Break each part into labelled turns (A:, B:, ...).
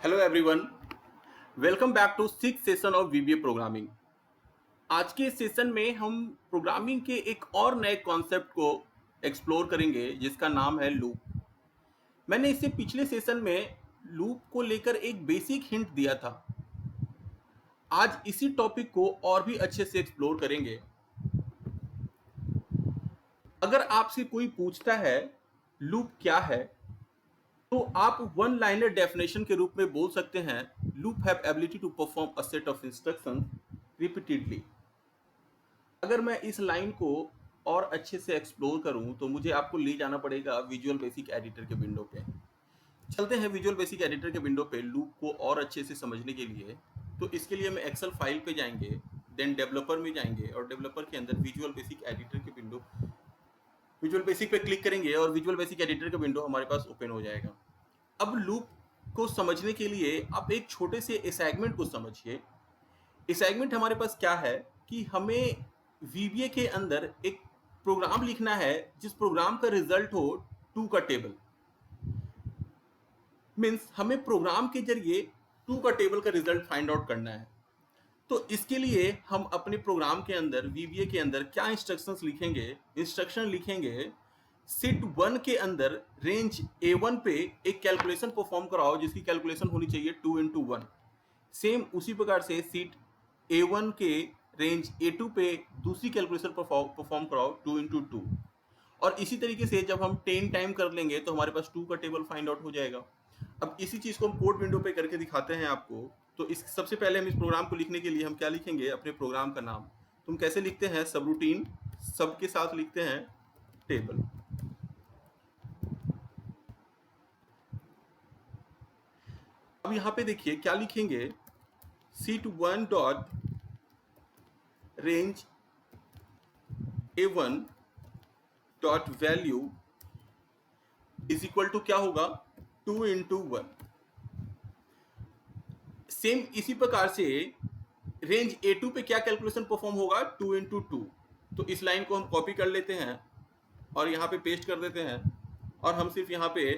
A: Hello everyone, welcome back to six session of VBA programming. आज के session में हम प्रोग्रामिंग के एक और नए कॉन्सेप्ट को एक्सप्लोर करेंगे जिसका नाम है लूप। मैंने इससे पिछले सेशन में लूप को लेकर एक बेसिक हिंट दिया था। आज इसी टॉपिक को और भी अच्छे से एक्सप्लोर करेंगे। अगर आपसे कोई पूछता है लूप क्या है, तो आप वन लाइनर डेफिनेशन के रूप में बोल सकते हैं, loop have ability to perform a set of instructions repeatedly. अगर मैं इस लाइन को और अच्छे से एक्सप्लोर करूं तो मुझे आपको ले जाना पड़ेगा विजुअल बेसिक एडिटर के विंडो पे। चलते हैं विजुअल बेसिक एडिटर के विंडो पे लूप को और अच्छे से समझने के लिए। तो इसके लिए हम एक्सेल फाइल पे जाएंगे, देन डेवलपर में जाएंगे और डेवलपर के अंदर विजुअल बेसिक एडिटर के विंडो, विजुअल बेसिक पे क्लिक करेंगे और विजुअल बेसिक एडिटर का विंडो हमारे पास ओपन हो जाएगा। अब लूप को समझने के लिए आप एक छोटे से असाइनमेंट को समझिए। असाइनमेंट हमारे पास क्या है कि हमें वीबीए के अंदर एक प्रोग्राम लिखना है जिस प्रोग्राम का रिजल्ट हो 2 का टेबल। मीन्स हमें प्रोग्राम के जरिए 2 का टेबल का रिजल्ट फाइंड आउट करना है। तो इसके लिए हम अपने प्रोग्राम के अंदर वीबीए के अंदर क्या इंस्ट्रक्शंस लिखेंगे? इंस्ट्रक्शन लिखेंगे सीट 1 के अंदर रेंज A1 पे एक कैलकुलेशन परफॉर्म कराओ जिसकी कैलकुलेशन होनी चाहिए 2 into 1। सेम उसी प्रकार से सीट A1 के रेंज A2 पे दूसरी कैलकुलेशन परफॉर्म कराओ 2 into 2। और इसी तरीके से जब हम 10 टाइम कर लेंगे तो हमारे पास 2 का टेबल फाइंड आउट हो जाएगा। अब इसी चीज को हम कोड विंडो पे करके दिखाते हैं आपको। तो इस सबसे पहले हम इस प्रोग्राम को लिखने के लिए हम क्या लिखेंगे? अपने प्रोग्राम का नाम। तुम कैसे लिखते हैं? सब रूटीन सब के साथ लिखते हैं टेबल। अब यहां पे देखिए क्या लिखेंगे, sheet 1 dot range A1 dot value is equal to क्या होगा? 2 into 1। सेम इसी प्रकार से रेंज A2 पे क्या कैलकुलेशन परफॉर्म होगा? 2 into 2। तो इस लाइन को हम कॉपी कर लेते हैं और यहाँ पे पेस्ट कर देते हैं और हम सिर्फ यहाँ पे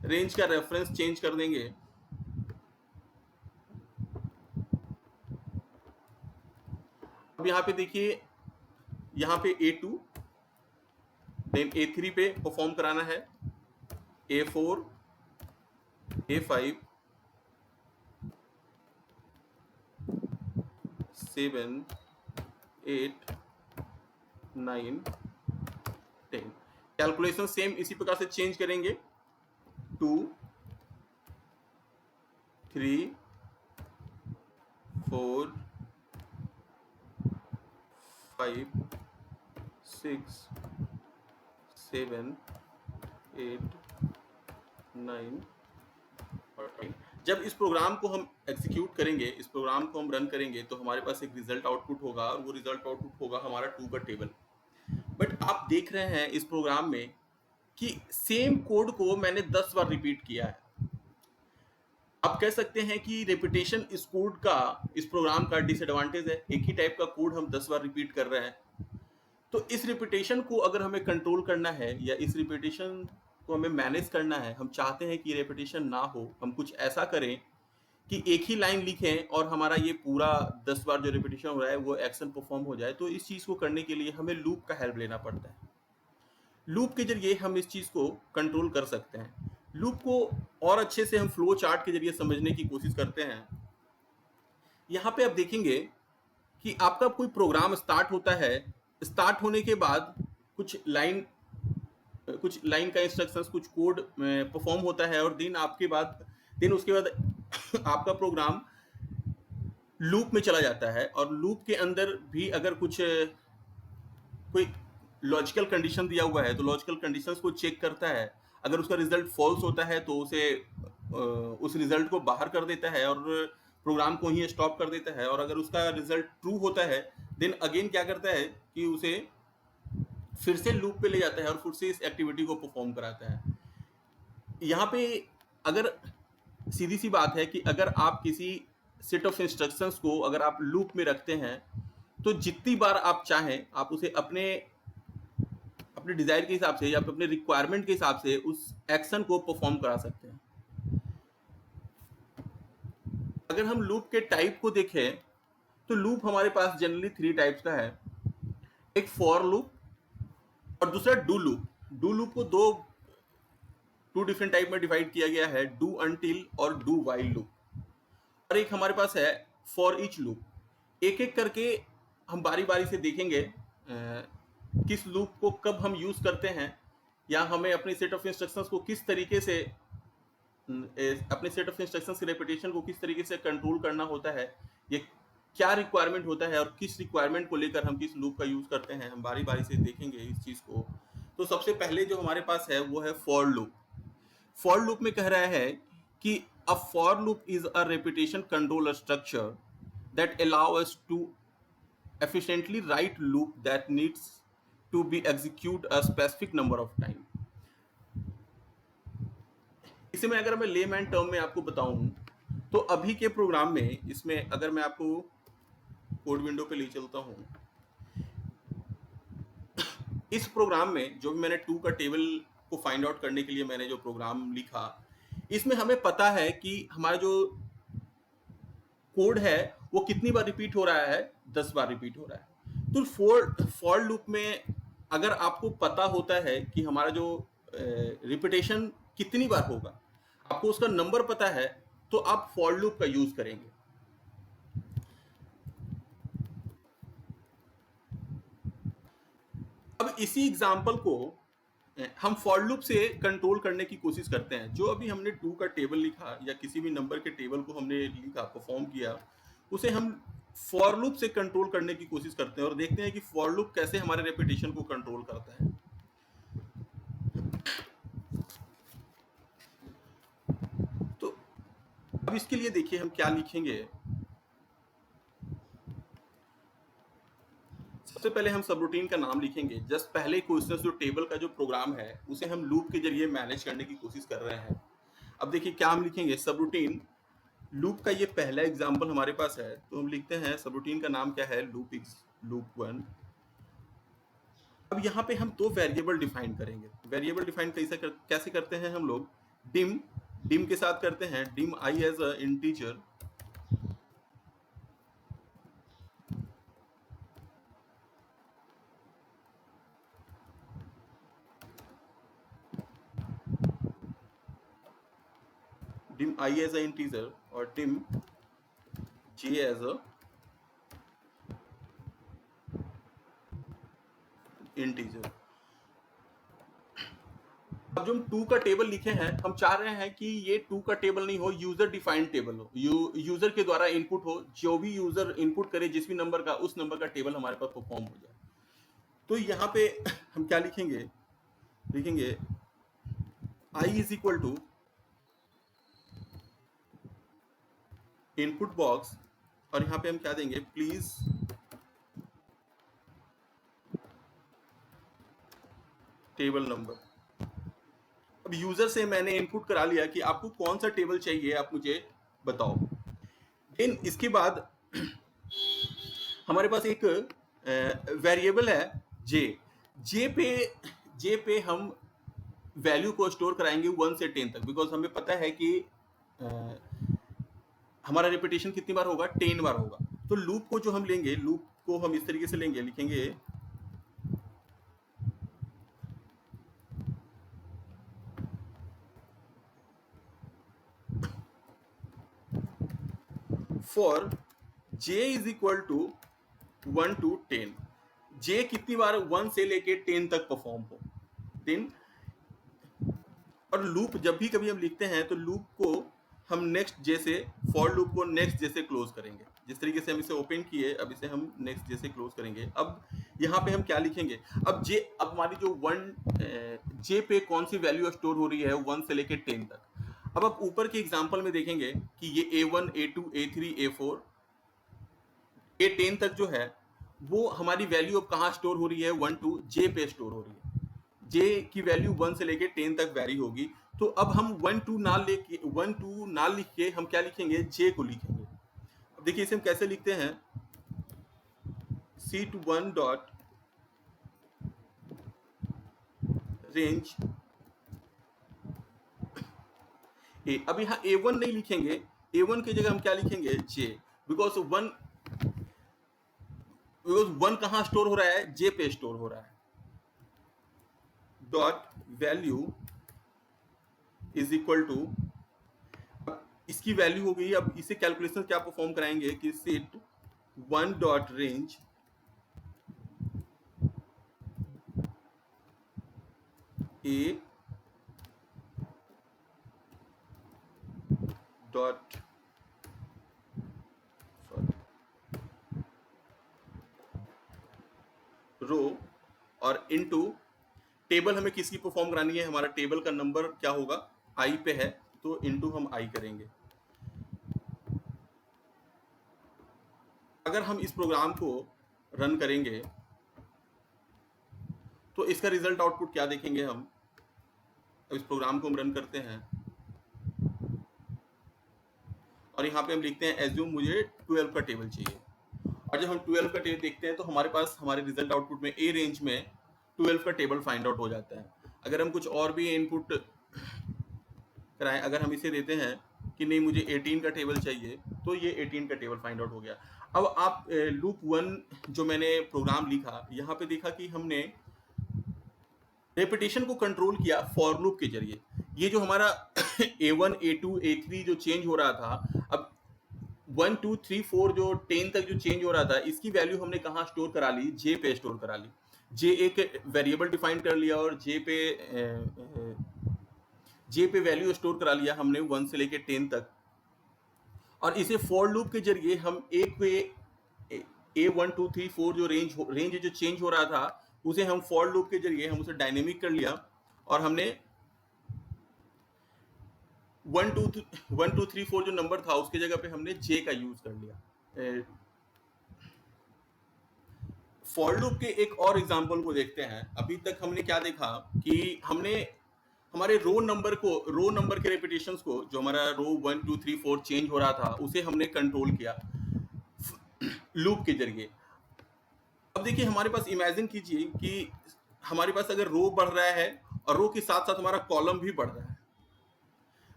A: रेंज का रेफरेंस चेंज कर देंगे। अब यहाँ पे देखिए, यहाँ पे A2 देन A3 पे परफॉर्म कराना है, A4 A5 7 8 9 10। कैलकुलेशन सेम इसी प्रकार से चेंज करेंगे, 2 3 4 5 6 7 8 9 और 10। जब इस प्रोग्राम को हम एग्जीक्यूट करेंगे, इस प्रोग्राम को हम रन करेंगे तो हमारे पास एक रिजल्ट आउटपुट होगा और वो रिजल्ट आउटपुट होगा हमारा 2 का टेबल। बट आप देख रहे हैं इस प्रोग्राम में कि सेम कोड को मैंने 10 बार रिपीट किया है। आप कह सकते हैं कि रेपिटेशन इस कोड का, इस प्रोग्राम का डिसएडवांटेज है। एक ही टाइप का कोड हम 10 बार रिपीट कर रहे हैं। तो इस रिपीटेशन को अगर हमें कंट्रोल करना है या इस रिपीटेशन को हमें मैनेज करना है, हम चाहते हैं कि रेपिटेशन ना हो, हम कुछ ऐसा करें कि एक ही लाइन लिखें और हमारा ये पूरा 10 बार जो रिपीटेशन हो रहा है वो एक्शन परफॉर्म हो जाए। तो इस चीज़ को करने के लिए हमें लूप का हेल्प लेना पड़ता है। लूप के जरिए हम इस चीज़ को कंट्रोल कर सकते हैं। लूप को और अच्छे से हम फ्लो चार्ट के जरिए समझने की कोशिश करते हैं। यहाँ पे आप देखेंगे कि आपका कोई प्रोग्राम स्टार्ट होता है, स्टार्ट होने के बाद कुछ लाइन का इंस्ट्रक्शंस, कुछ कोड परफॉर्म होता है और दिन उसके बाद आपका प्रोग्राम लूप में चला जाता है। और लूप के अंदर भी अगर कोई लॉजिकल कंडीशन दिया हुआ है तो लॉजिकल कंडीशंस को चेक करता है। अगर उसका रिजल्ट फॉल्स होता है तो उस रिजल्ट को बाहर कर देता है और प्रोग्राम को ही स्टॉप कर देता है। और अगर उसका रिजल्ट ट्रू होता है देन अगेन क्या करता है कि उसे फिर से लूप पे ले जाता है और फिर से इस एक्टिविटी को परफॉर्म कराता है। यहाँ पे अगर सीधी सी बात है कि अगर आप किसी सेट ऑफ इंस्ट्रक्शंस को अगर आप लूप में रखते हैं तो जितनी बार आप चाहें आप उसे अपने अपने डिजायर के हिसाब से या अपने रिक्वायरमेंट के हिसाब से उस एक्शन को परफॉर्म करा सकते हैं। अगर हम लूप के टाइप को देखें तो लूप हमारे पास जनरली 3 टाइप्स का है, एक फॉर लूप और दूसरा डू लूप। डू लूप को टू डिफरेंट टाइप में डिवाइड किया गया है, डू अनटिल और डू वाइल लूप। और एक हमारे पास है फॉर ईच लूप। एक एक करके हम बारी बारी से देखेंगे किस लूप को कब हम यूज करते हैं, या हमें अपने सेट ऑफ इंस्ट्रक्शंस को किस तरीके से अपने सेट ऑफ इंस्ट्रक्शंस की रेपिटेशन को किस तरीके से कंट्रोल करना होता है, ये क्या रिक्वायरमेंट होता है और किस रिक्वायरमेंट को लेकर हम किस लूप का यूज करते हैं, हम बारी बारी से देखेंगे इस चीज को। तो सबसे पहले जो हमारे पास है वो है फॉर लूप। फॉर लूप में कह रहा है कि a for loop is a repetition controller structure that allow us to efficiently write loop that needs to be execute a specific number of time। इसे में अगर मैं लेमैन टर्म में आपको बताऊं तो अभी के प्रोग्राम में, इसमें अगर मैं आपको कोड विंडो पे ले चलता हूं, इस प्रोग्राम में जो भी मैंने टू का टेबल को फाइंड आउट करने के लिए मैंने जो प्रोग्राम लिखा, इसमें हमें पता है कि हमारा जो कोड है वो कितनी बार रिपीट हो रहा है, 10 बार रिपीट हो रहा है। तो फॉर लूप में अगर आपको पता होता है कि हमारा जो रिपीटेशन कितनी बार होगा, आपको उसका नंबर पता है, तो आप फॉर लूप का यूज करेंगे। अब इसी एग्जांपल को हम फॉर लूप से कंट्रोल करने की कोशिश करते हैं। जो अभी हमने टू का टेबल लिखा या किसी भी नंबर के टेबल को हमने लिखा, परफॉर्म किया, उसे हम फॉर लूप से कंट्रोल करने की कोशिश करते हैं और देखते हैं कि फॉर लूप कैसे हमारे रेपिटेशन को कंट्रोल करता है। तो अब इसके लिए देखिए हम क्या लिखेंगे। सबसे पहले हम सबरूटीन का नाम लिखेंगे। जस्ट पहले क्वेश्चन जो टेबल का जो प्रोग्राम है उसे हम लूप के जरिए मैनेज करने की कोशिश कर रहे हैं। अब देखिए क्या हम लिखेंगे, सबरूटीन लूप का ये पहला एग्जांपल हमारे पास है, तो हम लिखते हैं सबरूटीन का नाम क्या है, लूप 1। अब यहाँ पे हम दो वेरिएबल डिफाइन करेंगे। वेरिएबल डिफाइन कैसे करते हैं हम लोग, डिम के साथ करते हैं, dim I as a integer dim I as a integer और dim j as a integer। अब जो हम टू का टेबल लिखे हैं, हम चाह रहे हैं कि ये टू का टेबल नहीं हो, यूजर डिफाइंड टेबल हो, यूजर के द्वारा इनपुट हो, जो भी यूजर इनपुट करे जिस भी नंबर का, उस नंबर का टेबल हमारे पास परफॉर्म हो जाए। तो यहाँ पे हम क्या लिखेंगे, लिखेंगे I is equal to input box और यहाँ पे हम क्या देंगे, प्लीज टेबल नंबर। अब यूजर से मैंने इनपुट करा लिया कि आपको कौन सा टेबल चाहिए, आप मुझे बताओ। देन इसके बाद हमारे पास एक वेरिएबल है जे पे हम वैल्यू को स्टोर कराएंगे 1 से 10 तक, बिकॉज हमें पता है कि हमारा रिपीटेशन कितनी बार होगा, 10 बार होगा। तो लूप को जो हम लेंगे, लूप को हम इस तरीके से लेंगे, लिखेंगे for j is equal to 1 to 10। j कितनी बार 1 से लेके 10 तक परफॉर्म हो। देन और लूप जब भी कभी हम लिखते हैं तो लूप को हम नेक्स्ट जैसे, फॉर लूप को नेक्स्ट जैसे क्लोज करेंगे। जिस तरीके से हम इसे ओपन किए, अब इसे हम नेक्स्ट जैसे क्लोज करेंगे। अब यहाँ पे हम क्या लिखेंगे, अब हमारी जो जे पे कौन सी वैल्यू स्टोर हो रही है 1 से लेके 10 तक। अब आप ऊपर के एग्जांपल में देखेंगे कि ये A1, A2, A3, A4, A10 तक जो है वो हमारी वैल्यू अब कहाँ स्टोर हो रही है, 1 to J पे स्टोर हो रही है। J की वैल्यू 1 से लेके 10 तक वैरी होगी। तो अब हम 1 to ना लिख के हम क्या लिखेंगे, J को लिखेंगे। अब देखिए इसे हम कैसे लिखते हैं, C to 1 डॉट रेंज ए। अब यहाँ A1 नहीं लिखेंगे, A1 की जगह हम क्या लिखेंगे, J, बिकॉज वन कहाँ स्टोर हो रहा है, J पे स्टोर हो रहा है। Dot value is equal to, इसकी वैल्यू हो गई। अब इसे कैलकुलेशन क्या परफॉर्म कराएंगे कि set one dot range A dot row और इनटू टेबल हमें किसकी परफॉर्म करानी है, हमारा टेबल का नंबर क्या होगा, आई पे है, तो इनटू हम आई करेंगे। अगर हम इस प्रोग्राम को रन करेंगे तो इसका रिजल्ट आउटपुट क्या देखेंगे हम। अब इस प्रोग्राम को हम रन करते हैं और यहाँ पे हम लिखते हैं एज्यूम मुझे 12 का टेबल चाहिए, और जब हम 12 का टेबल देखते हैं तो हमारे पास हमारे रिजल्ट आउटपुट में ए रेंज में 12 का टेबल फाइंड आउट हो जाता है। अगर हम कुछ और भी इनपुट कराएं, अगर हम इसे देते हैं कि नहीं मुझे 18 का टेबल चाहिए, तो ये 18 का टेबल फाइंड आउट हो गया। अब आप लूप 1 जो मैंने प्रोग्राम लिखा, यहाँ पे देखा कि हमने रेपिटेशन को कंट्रोल किया फॉर लूप के जरिए। ये जो हमारा A1 A2 A3 जो चेंज हो रहा था, अब 1 2 3 4 जो 10 तक जो चेंज हो रहा था, इसकी वैल्यू हमने कहाँ स्टोर करा ली, J पे स्टोर करा ली। J एक वेरिएबल डिफाइन कर लिया और J पे वैल्यू स्टोर करा लिया हमने 1 से लेके 10 तक, और इसे फॉर लूप के जरिए हम एक पे A1 2 3 4 जो रेंज जो चेंज हो रहा था, उसे हम फॉर लूप के जरिए हम उसे डायनेमिक कर लिया, और हमने 1 2 3 4 जो नंबर था उसके जगह पे हमने J का यूज कर लिया। फॉर लूप के एक और एग्जांपल को देखते हैं। अभी तक हमने क्या देखा कि हमने हमारे रो नंबर के रेपिटेशंस को, जो हमारा रो 1 2 3 4 चेंज हो रहा था, उसे हमने कंट्रोल किया लूप के जरिए। अब देखिए हमारे पास, इमेजिन कीजिए कि हमारे पास अगर रो बढ़ रहा है और रो के साथ साथ हमारा कॉलम भी बढ़ रहा है,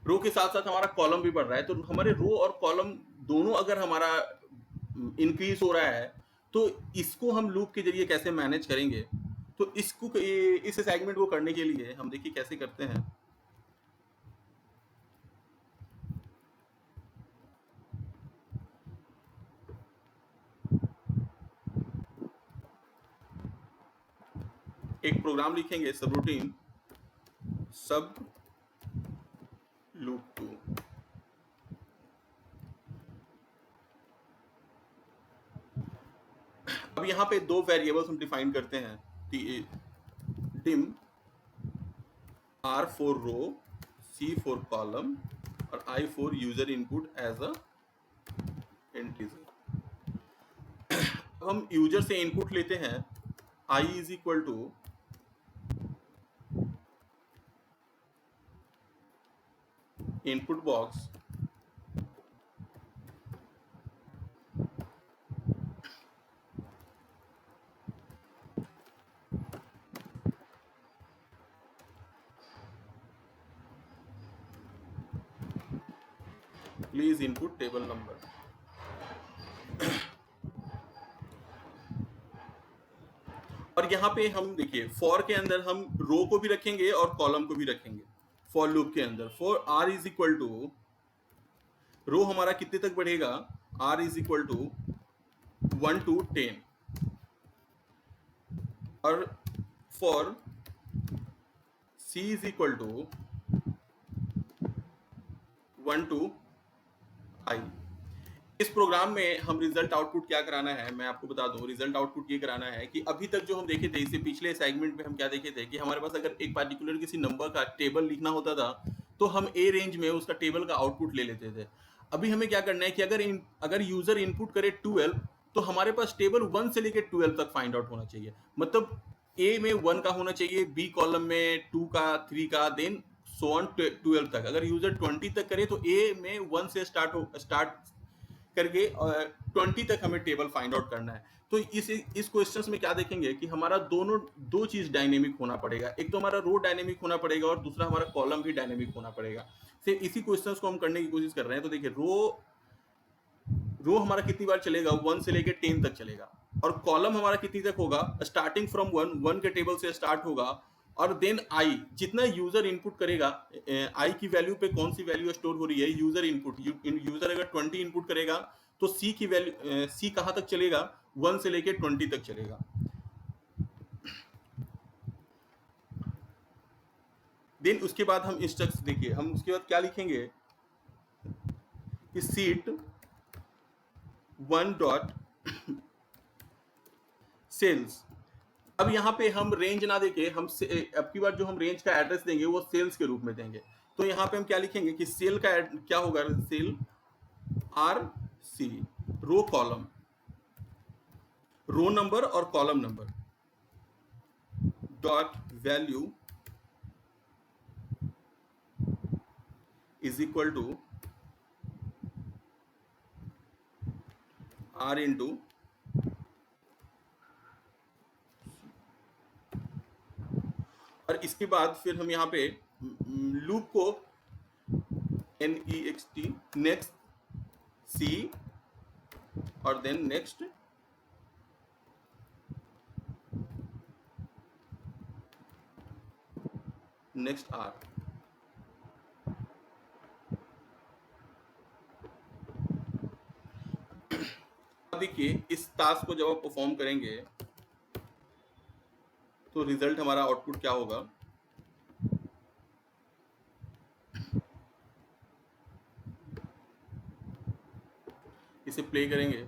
A: रो के साथ साथ हमारा कॉलम भी बढ़ रहा है, तो हमारे रो और कॉलम दोनों अगर हमारा इंक्रीज हो रहा है, तो इसको हम लूप के जरिए कैसे मैनेज करेंगे। तो इस सेगमेंट को करने के लिए हम देखिए कैसे करते हैं। एक प्रोग्राम लिखेंगे, सब रूटीन सब लूप 2। अब यहाँ पे दो वेरिएबल्स हम डिफाइन करते हैं, dim r for row, c for column और i for user input as a integer। अब हम यूजर से इनपुट लेते हैं, i is equal to input box please input table number. और यहाँ पे हम देखिए फॉर के अंदर हम रो को भी रखेंगे और कॉलम को भी रखेंगे। फॉर लूप के अंदर for r is equal to, row हमारा कितने तक बढ़ेगा, r is equal to 1 to 10, और for c is equal to 1 to i। इस प्रोग्राम में हम रिजल्ट आउटपुट क्या कराना है, मैं आपको बता दूं। रिजल्ट आउटपुट ये कराना है कि अभी तक जो हम देखे थे, इससे पिछले सेगमेंट में हम क्या देखे थे कि हमारे पास अगर एक पार्टिकुलर किसी नंबर का टेबल लिखना होता था, तो हम ए रेंज में उसका टेबल का आउटपुट ले लेते थे। अभी हमें क्या करना है कि अगर यूजर इनपुट करे 12, तो हमारे पास टेबल 1 से लेकर 12 तक फाइंड आउट होना चाहिए। मतलब ए में 1 का होना चाहिए, बी कॉलम में 2 का, 3 का, देन सो ऑन 12 तक। अगर यूजर 20 तक करे तो ए में 1 से स्टार्ट करके 20 तक हमें टेबल फाइंड आउट करना है। तो इस क्वेश्चंस में क्या देखेंगे कि हमारा दो चीज डायनेमिक होना पड़ेगा, एक तो हमारा रो डायनेमिक होना पड़ेगा और दूसरा हमारा कॉलम भी डायनेमिक होना पड़ेगा। से इसी क्वेश्चंस को हम करने की कोशिश कर रहे हैं। तो देखिए रो हमारा कितनी बार चलेगा, 1 से लेके 10 तक चलेगा, और कॉलम हमारा कितनी तक होगा, स्टार्टिंग फ्रॉम 1 के टेबल से स्टार्ट होगा, और देन आई जितना यूजर इनपुट करेगा, आई की वैल्यू पे कौन सी वैल्यू स्टोर हो रही है, यूजर इनपुट। यूजर अगर 20 इनपुट करेगा तो सी की वैल्यू, सी कहां तक चलेगा, 1 से लेके 20 तक चलेगा। देन उसके बाद हम इंस्ट्रक्शन देखिए, हम उसके बाद क्या लिखेंगे कि सीट 1 डॉट सेल्स। अब यहाँ पे हम रेंज ना देके हम अब की बार जो हम रेंज का एड्रेस देंगे वो सेल्स के रूप में देंगे। तो यहाँ पे हम क्या लिखेंगे कि सेल का क्या होगा, cell R C, row column, row number और column number dot value is equal to R into, और इसके बाद फिर हम यहाँ पे लूप को next नेक्स्ट सी और देन नेक्स्ट आर। देखिए इस टास्क को जब आप परफॉर्म करेंगे तो रिजल्ट हमारा आउटपुट क्या होगा, इसे प्ले करेंगे।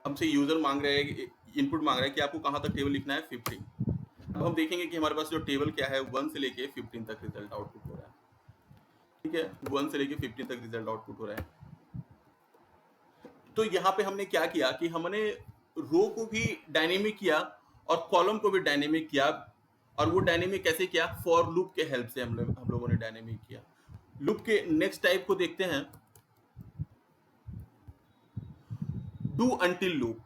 A: हमसे यूजर मांग रहे हैं, इनपुट मांग रहा है कि आपको कहां तक टेबल लिखना है, 15। अब हम देखेंगे कि हमारे पास जो टेबल क्या है, 1 से लेके 15 तक रिजल्ट आउटपुट हो रहा है। ठीक है, 1 से लेके 15 तक रिजल्ट आउटपुट हो रहा है। तो यहाँ पे हमने क्या किया कि हमने रो को भी डायनेमिक किया और कॉलम को भी डायनेमिक किया, और वो डायनेमिक कैसे किया, फॉर लूप के हेल्प से हम लोगों ने डायनेमिक किया। लूप के नेक्स्ट टाइप को देखते हैं, do until loop.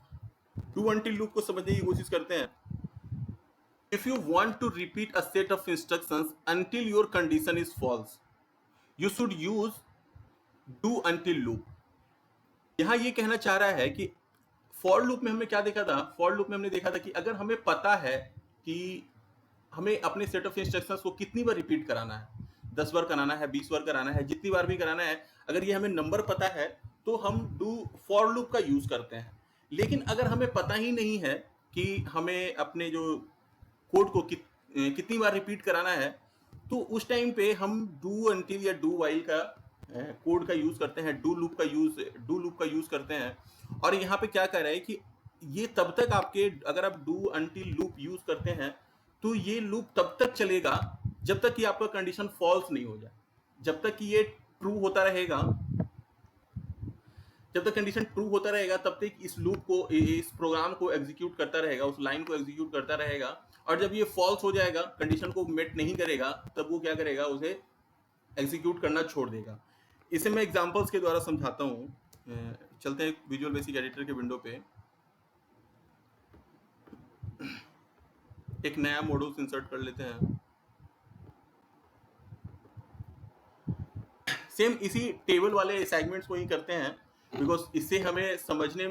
A: Do until loop को समझने की कोशिश करते हैं। If you want to repeat a set of instructions until your condition is false, you should use do until loop. यहां ये कहना चाह रहा है कि फॉर लूप में हमने क्या देखा था, फॉर लूप में हमने देखा था कि अगर हमें पता है कि हमें अपने सेट ऑफ इंस्ट्रक्शंस को कितनी बार रिपीट कराना है, 10 बार कराना है, 20 बार कराना है, जितनी बार भी कराना है, अगर ये हमें नंबर पता है तो हम डू फॉर लूप का यूज करते हैं। लेकिन अगर हमें पता ही नहीं है कि हमें अपने जो कोड को कितनी बार रिपीट कराना है, तो उस टाइम पे हम डू अंटिल या डू वाइल का कोड का यूज करते हैं, डू लूप का यूज करते हैं। और यहाँ पे क्या कह रहा है कि ये तब तक आपके, अगर आप डू अंटिल लूप यूज करते हैं तो ये लूप तब तक चलेगा जब तक कि आपका कंडीशन फॉल्स नहीं हो जाए। जब तक कि ये ट्रू होता रहेगा, जब तक कंडीशन ट्रू होता रहेगा तब तक इस लूप को, इस प्रोग्राम को एग्जीक्यूट करता रहेगा, उस लाइन को एग्जीक्यूट करता रहेगा। और जब ये फॉल्स हो जाएगा, कंडीशन को मेट नहीं करेगा, तब वो क्या करेगा, उसे एग्जीक्यूट करना छोड़ देगा। इसे मैं एग्जांपल्स के द्वारा समझाता हूँ। चलते हैं विजुअल बेसिक एडिटर के विंडो पे, एक नया मॉड्यूल इंसर्ट कर लेते हैं। सेम इसी टेबल वाले सेगमेंट्स को ही करते हैं, बिकॉज इससे हमें समझने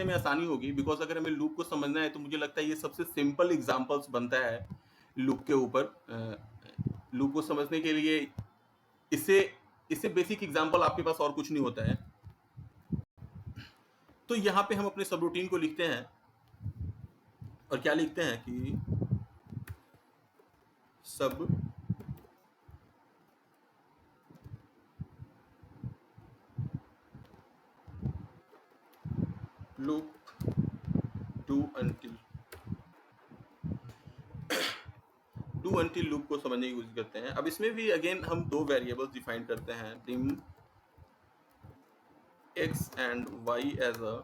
A: में आसानी होगी। बिकॉज अगर हमें लूप को समझना है तो मुझे लगता है ये सबसे सिंपल एग्जांपल्स बनता है लूप के ऊपर। लूप को समझने के लिए इससे बेसिक एग्जांपल आपके पास और कुछ नहीं होता है। तो यहाँ पे हम अपने सब रूटीन को लिखते हैं, और क्या लिखते हैं कि सब लूप डू अंटिल लूप को समझने की कोशिश करते हैं। अब इसमें भी अगेन हम दो वेरिएबल्स डिफाइन करते हैं, dim x and y as a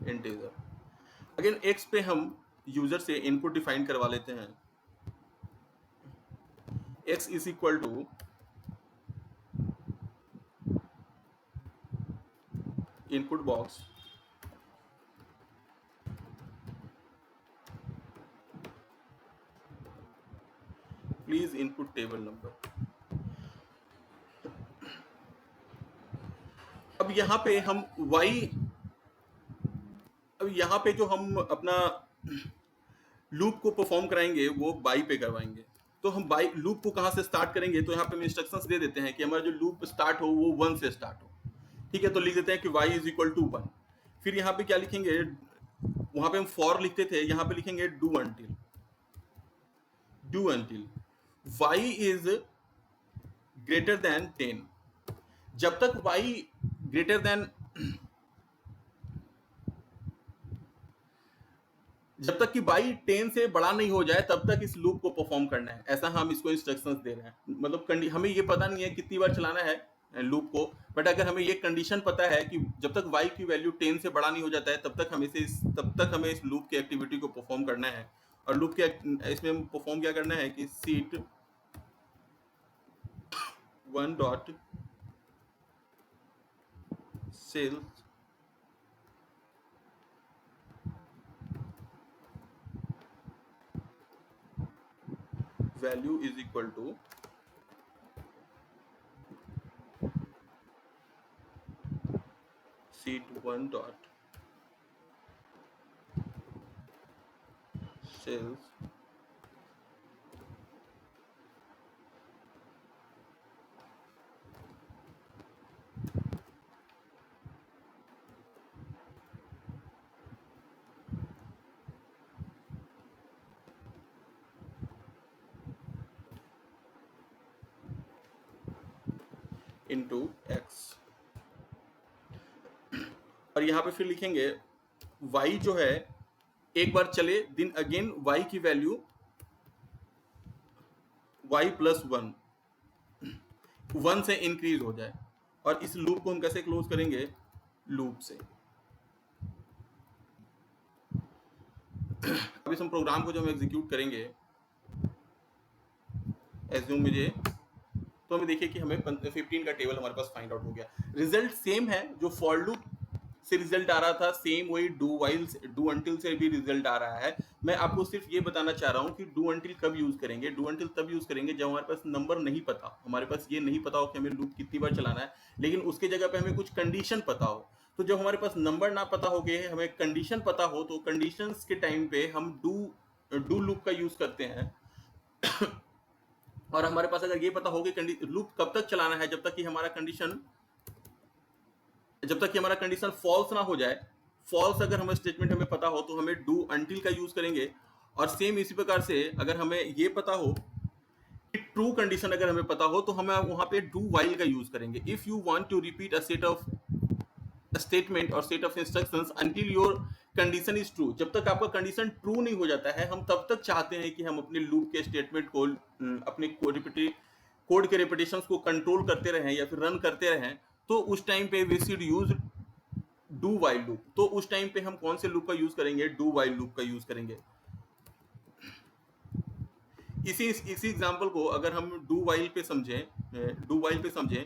A: integer। Again x पे हम यूजर से इनपुट डिफाइन करवा लेते हैं, x is equal to input box please input table number. अब यहाँ पे हम y, अब यहाँ पे जो हम अपना लूप को परफॉर्म कराएंगे वो बाई पे करवाएंगे। तो हम बाई लूप को कहाँ से स्टार्ट करेंगे, तो यहाँ पे हम इंस्ट्रक्शंस दे देते हैं कि हमारा जो लूप स्टार्ट हो वो 1 से स्टार्ट हो। ठीक है, तो लिख देते हैं कि y इज इक्वल टू 1। फिर यहाँ पे क्या लिखेंगे, वहां पे हम फॉर लिखते थे, यहाँ पे लिखेंगे do until y is greater than 10। जब तक y ग्रेटर देन जब तक कि y 10 से बड़ा नहीं हो जाए तब तक इस लूप को परफॉर्म करना है, ऐसा हम इसको इंस्ट्रक्शंस दे रहे हैं। मतलब हमें ये पता नहीं है कितनी बार चलाना है लूप को, बट अगर हमें ये कंडीशन पता है कि जब तक y की वैल्यू 10 से बड़ा नहीं हो जाता है तब तक हमें इस लूप की एक्टिविटी को परफॉर्म करना है। और लूप के इसमें हम परफॉर्म क्या करना है कि sheet 1 dot cells value is equal to seat1 dot cells into x। और यहाँ पे फिर लिखेंगे y जो है एक बार चले दिन अगेन y की वैल्यू y प्लस 1 से इंक्रीज हो जाए। और इस लूप को हम कैसे क्लोज करेंगे, लूप से। अब इस हम प्रोग्राम को जो हम एग्जीक्यूट करेंगे एज्यूम मुझे, तो हमें देखिए कि हमें 15 का टेबल हमारे पास फाइंड आउट हो गया। रिजल्ट सेम है जो फॉर लूप से रिजल्ट आ रहा था, सेम वही डू अंटिल से भी रिजल्ट आ रहा है। मैं आपको सिर्फ ये बताना चाह रहा हूँ कि डू अंटिल कब यूज करेंगे। डू अंटिल तब यूज करेंगे जब हमारे पास नंबर नहीं पता, हमारे पास ये नहीं पता हो कि हमें लूप कितनी बार चलाना है, लेकिन उसके जगह पे हमें कुछ कंडीशन पता हो। तो जब हमारे पास नंबर ना पता हो गए, हमें कंडीशन पता हो, तो कंडीशन के टाइम पे हम डू लूप का यूज करते हैं। और हमारे पास अगर ये पता हो कि लूप कब तक चलाना है, जब तक कि हमारा कंडीशन फॉल्स ना हो जाए। फॉल्स अगर हमें स्टेटमेंट हमें पता हो तो हमें डू अंटिल का यूज करेंगे। और सेम इसी प्रकार से अगर हमें ये पता हो कि ट्रू कंडीशन अगर हमें पता हो तो हमें वहां पे डू वाइल का यूज करेंगे। If you want to repeat a set of statement और set of instructions until your condition is true, जब तक आपका कंडीशन ट्रू नहीं हो जाता है, हम तब तक चाहते हैं कि हम अपने लूप के स्टेटमेंट को अपने कोड के रिपीटेशंस को कंट्रोल करते रहें या फिर रन करते रहें, तो उस टाइम पे we should use do while loop. तो उस टाइम पे हम कौन से लूप का यूज करेंगे, डू वाइल लूप का यूज करेंगे। इसी एग्जांपल को अगर हम डू वाइल पे समझें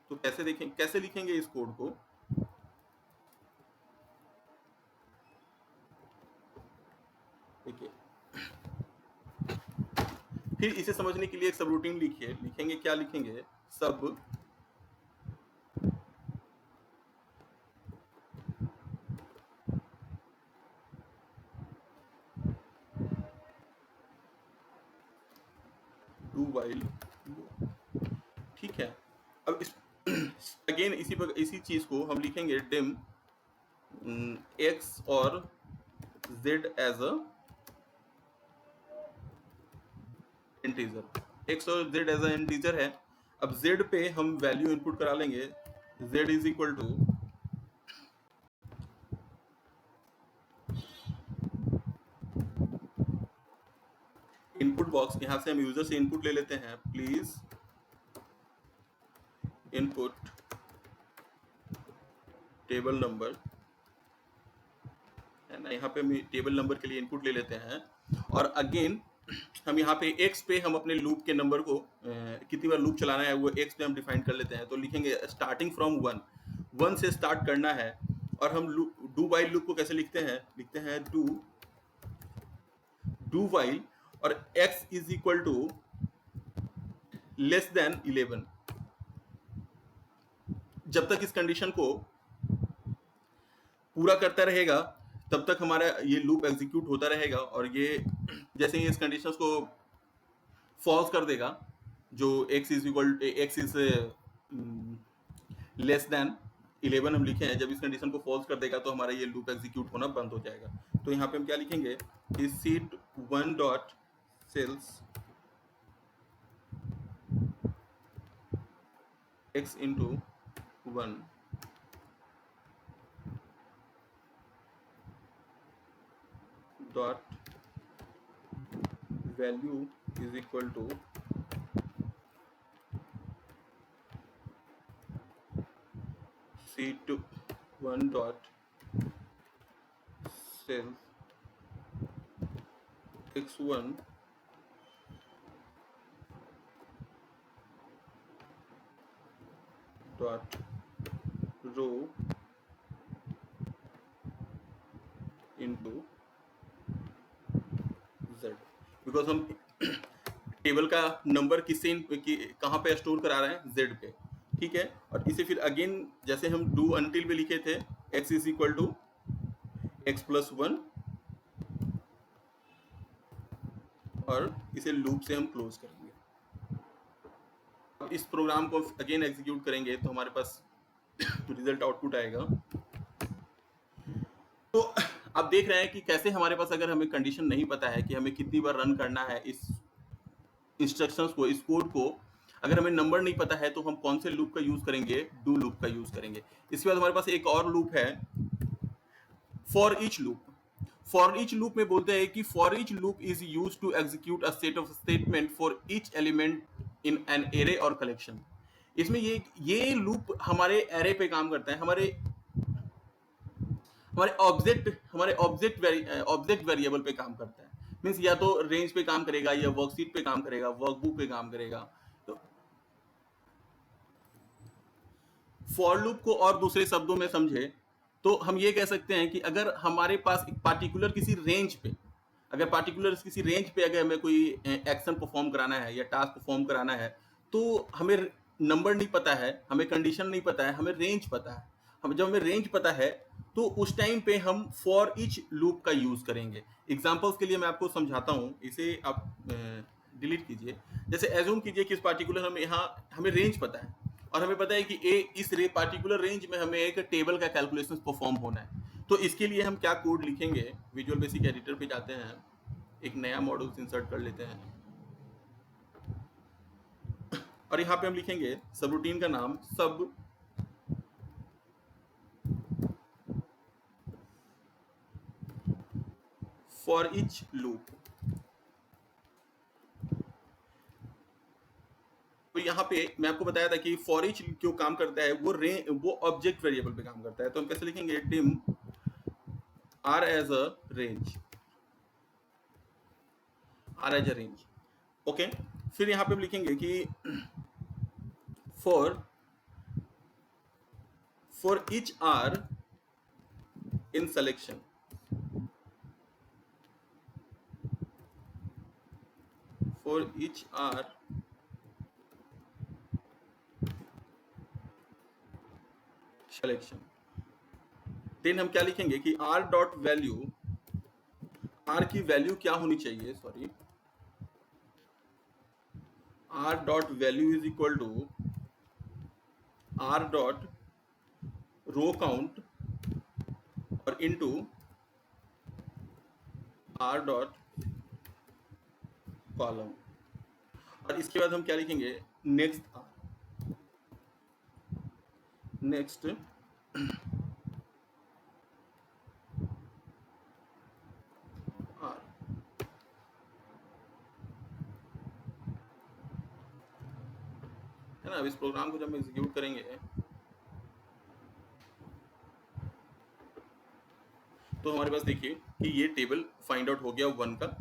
A: तो कैसे देखें, कैसे लिखेंगे इस कोड को। देखिए, फिर इसे समझने के लिए एक सब रूटीन लिखेंगे। क्या लिखेंगे, सब डू वाइल। ठीक है, अब इस अगेन इसी चीज को हम लिखेंगे डिम x और z as a integer. x और z एज अ इंटीजर है। अब z पे हम वैल्यू इनपुट करा लेंगे, z is equal to input box. यहां से हम यूजर से इनपुट ले लेते हैं, प्लीज इनपुट टेबल नंबर, है ना। यहाँ पे हम टेबल नंबर के लिए इनपुट ले लेते हैं। और अगेन हम यहाँ पे x पे हम अपने लूप के नंबर को कितनी बार लूप चलाना है वो x पे हम डिफाइन कर लेते हैं। तो लिखेंगे स्टार्टिंग फ्रॉम 1 1 से स्टार्ट करना है, और हम डू वाइल लूप को कैसे लिखते हैं डू वाइल और x is equal to less than 11। जब तक इस कंडीशन को पूरा करता रहेगा तब तक हमारा ये लूप एग्जीक्यूट होता रहेगा, और ये जैसे ही इस कंडीशंस को फॉल्स कर देगा, जो x इज लेस देन 11 हम लिखे हैं, जब इस कंडीशन को फॉल्स कर देगा तो हमारा ये लूप एग्जीक्यूट होना बंद हो जाएगा। तो यहाँ पे हम क्या लिखेंगे कि sheet 1 dot cells x into 1 dot value is equal to C1 dot self x1 dot row into z, because हम टेबल का नंबर कहाँ पे स्टोर करा रहे हैं, z पे, ठीक है। और इसे फिर अगेन जैसे हम डू अनटिल में लिखे थे, x is equal to x plus 1, और इसे लूप से हम क्लोज करेंगे। अब इस प्रोग्राम को अगेन एग्जीक्यूट करेंगे तो हमारे पास रिजल्ट आउटपुट आएगा। तो आप देख रहे हैं कि कैसे हमारे पास अगर हमें कंडीशन नहीं पता है कि हमें कितनी बार रन करना है इस इंस्ट्रक्शंस को, इस कोड को, अगर हमें नंबर नहीं पता है तो हम कौन से लूप का यूज करेंगे, डू लूप का यूज करेंगे। इसके बाद हमारे पास एक और लूप है, for each loop. For each loop में बोलते हैं कि for each loop is use to execute a set of statement for each element in an array और कलेक्शन। इसमें ये लूप हमारे एरे पे काम करता है, हमारे ऑब्जेक्ट वेरिएबल पे काम करता है। मीन्स या तो रेंज पे काम करेगा, या वर्कशीट पे काम करेगा, वर्कबुक पे काम करेगा। तो फॉर लूप को और दूसरे शब्दों में समझे तो हम ये कह सकते हैं कि अगर हमारे पास एक पार्टिकुलर किसी रेंज पे अगर हमें कोई एक्शन परफॉर्म कराना है या टास्क परफॉर्म कराना है, तो हमें नंबर नहीं पता है, हमें कंडीशन नहीं पता है, हमें रेंज पता है। जब हमें रेंज पता है तो उस टाइम पे हम फॉर ईच लूप का यूज करेंगे। एग्जांपल्स के लिए मैं आपको समझाता हूँ, इसे आप डिलीट कीजिए। जैसे एज्यूम कीजिए कि इस पार्टिकुलर हमें रेंज पता है, और हमें पता है कि इस पार्टिकुलर रेंज में हमें एक टेबल का कैलकुलेशन परफॉर्म होना है। तो इसके लिए हम क्या कोड लिखेंगे, विजुअल बेसिक एडिटर पे जाते हैं, एक नया मॉड्यूल इंसर्ट कर लेते हैं, और यहाँ पे हम लिखेंगे सब रूटीन का नाम सब फॉर ईच लूप। तो यहाँ पे मैं आपको बताया था कि फॉर ईच क्यों काम करता है, वो ऑब्जेक्ट वेरिएबल पे काम करता है। तो हम कैसे लिखेंगे, dim R as a range, okay. फिर यहाँ पे हम लिखेंगे कि for each R in selection, for each R selection. Then हम क्या लिखेंगे कि आर डॉट वैल्यू, आर की वैल्यू क्या होनी चाहिए, sorry, R dot value is equal to R dot row count और इनटू आर डॉट कॉलम। और इसके बाद हम क्या लिखेंगे, नेक्स्ट आर। है ना। अब इस प्रोग्राम को जब हम एग्जीक्यूट करेंगे तो हमारे पास देखिए कि ये टेबल फाइंड आउट हो गया 1 का,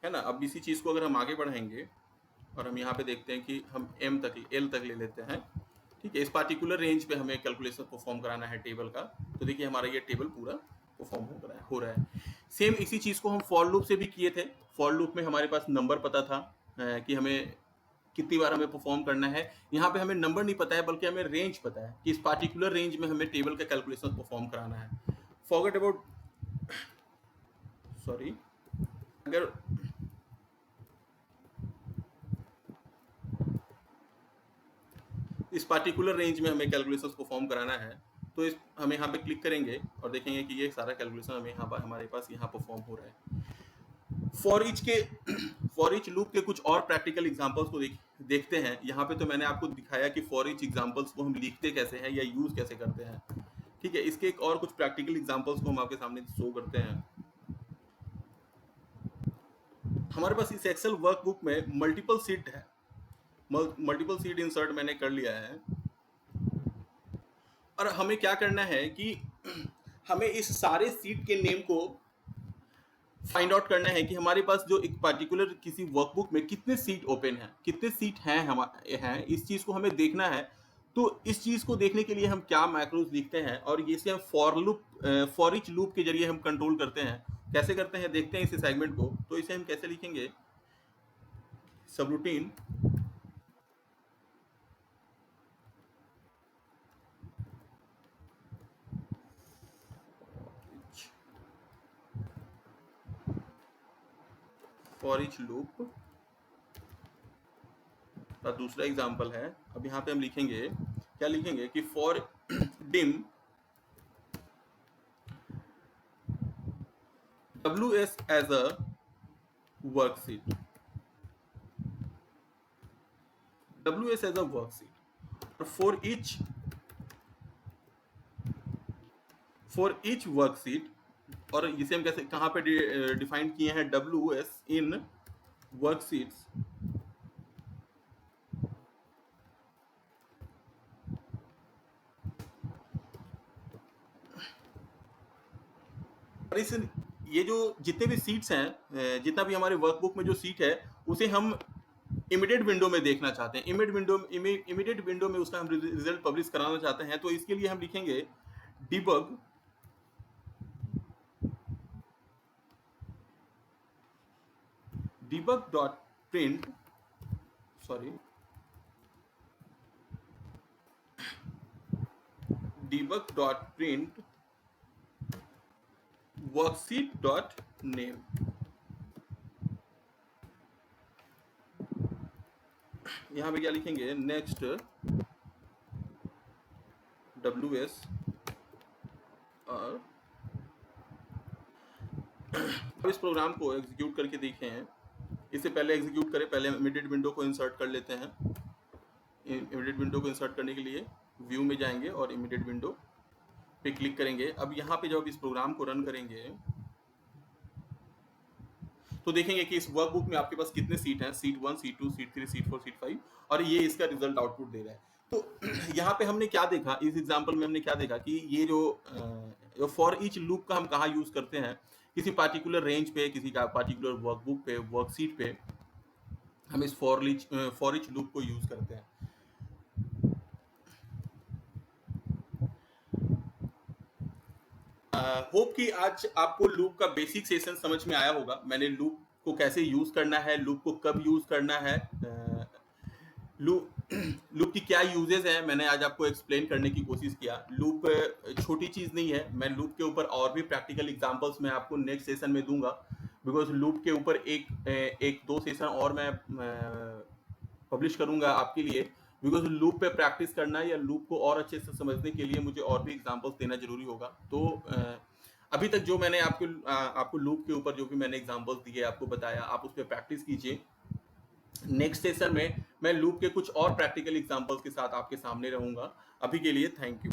A: है ना। अब इसी चीज़ को अगर हम आगे बढ़ाएंगे और हम यहाँ पे देखते हैं कि हम एल तक ले लेते हैं, ठीक है, इस पार्टिकुलर रेंज पे हमें कैलकुलेशन परफॉर्म कराना है टेबल का। तो देखिए हमारा ये टेबल पूरा परफॉर्म हो रहा है। सेम इसी चीज को हम फॉर लूप से भी किए थे। फॉर लूप में हमारे पास नंबर पता था कि हमें कितनी बार हमें परफॉर्म करना है। यहाँ पे हमें नंबर नहीं पता है, बल्कि हमें रेंज पता है कि इस पार्टिकुलर रेंज में हमें टेबल का कैलकुलेशन परफॉर्म कराना है। फॉरगेट अबाउट, सॉरी, अगर इस पार्टिकुलर रेंज में हमें कैलकुलेशन परफॉर्म कराना है, तो इस हम यहाँ पे क्लिक करेंगे और देखेंगे कि ये सारा कैलकुलेशन हमें यहाँ पर हमारे पास यहाँ परफॉर्म हो रहा है। फॉर ईच लूप के कुछ और प्रैक्टिकल एग्जांपल्स को देखते हैं। यहाँ पे तो मैंने आपको दिखाया कि फॉर ईच एग्जांपल्स को हम लिखते कैसे हैं या यूज कैसे करते हैं। ठीक है, इसके एक और कुछ प्रैक्टिकल एग्जांपल्स को हम आपके सामने शो करते हैं। हमारे पास इस एक्सेल वर्कबुक में मल्टीपल सीट है, मल्टीपल सीट इंसर्ट मैंने कर लिया है। और हमें क्या करना है कि हमें इस सारे सीट के नेम को फाइंड आउट करना है कि हमारे पास जो एक पर्टिकुलर किसी वर्कबुक में कितने सीट ओपन हैं, कितने सीट हैं, इस चीज को हमें देखना है। तो इस चीज को देखने के लिए हम क्या मैक्रोज लिखते हैं, और ये से हम फॉर ईच लूप के जरिए हम कंट्रोल करते हैं। कैसे करते हैं देखते हैं इस सेगमेंट को। तो इसे हम कैसे लिखेंगे, सबरूटीन फॉर ईच लूप का दूसरा एग्जांपल है। अब यहाँ पे हम लिखेंगे, क्या लिखेंगे कि for dim WS as a worksheet, WS as a worksheet, और फॉर each worksheet, और इसे हम कैसे कहाँ पे डिफाइन किए हैं, WS in worksheets और इस ये जो जितने भी सीट्स हैं, जितना भी हमारे वर्कबुक में जो सीट है, उसे हम इमीडिएट विंडो में देखना चाहते हैं। इमीडिएट विंडो में उसका हम रिजल्ट पब्लिश कराना चाहते हैं। तो इसके लिए हम लिखेंगे debug dot print, sorry, debug dot print worksheet dot name। यहाँ पे क्या लिखेंगे, नेक्स्ट WS, और अब इस प्रोग्राम को एग्जीक्यूट करके देखें हैं। इससे पहले एग्जीक्यूट करें, पहले इमीडिएट विंडो को इंसर्ट कर लेते हैं। इमीडिएट विंडो को इंसर्ट करने के लिए व्यू में जाएंगे और इमीडिएट विंडो पे क्लिक करेंगे। अब यहाँ पे जब इस प्रोग्राम को रन करेंगे तो देखेंगे कि इस वर्कबुक में आपके पास कितने सीट हैं, seat 1, seat 2, seat 3, seat 4, seat 5, और ये इसका रिजल्ट आउटपुट दे रहा है। तो यहाँ पे हमने क्या देखा, इस एग्जांपल में हमने क्या देखा कि ये जो फॉर ईच लूप का हम कहाँ यूज करते हैं, किसी पार्टिकुलर रेंज पे, किसी का पार्टिकुलर वर्कबुक पे, वर्कशीट पे हम इस फॉर ईच लूप को यूज करते हैं। होप कि आज आपको लूप का बेसिक सेशन समझ में आया होगा। मैंने लूप को कैसे यूज करना है, लूप को कब यूज करना है, लूप की क्या यूजेस है, मैंने आज आपको एक्सप्लेन करने की कोशिश किया। लूप छोटी चीज नहीं है। मैं लूप के ऊपर और भी प्रैक्टिकल एग्जांपल्स मैं आपको नेक्स्ट सेशन में दूंगा, बिकॉज लूप के ऊपर एक दो सेशन और मैं पब्लिश करूंगा आपके लिए, बिकॉज लूप पे प्रैक्टिस करना या लूप को और अच्छे से समझने के लिए मुझे और भी एग्जांपल्स देना जरूरी होगा। तो अभी तक जो मैंने आपको लूप के ऊपर जो भी मैंने एग्जांपल्स दिए, आपको बताया, आप उस पर प्रैक्टिस कीजिए। नेक्स्ट सेशन में मैं लूप के कुछ और प्रैक्टिकल एग्जांपल्स के साथ आपके सामने रहूंगा। अभी के लिए थैंक यू।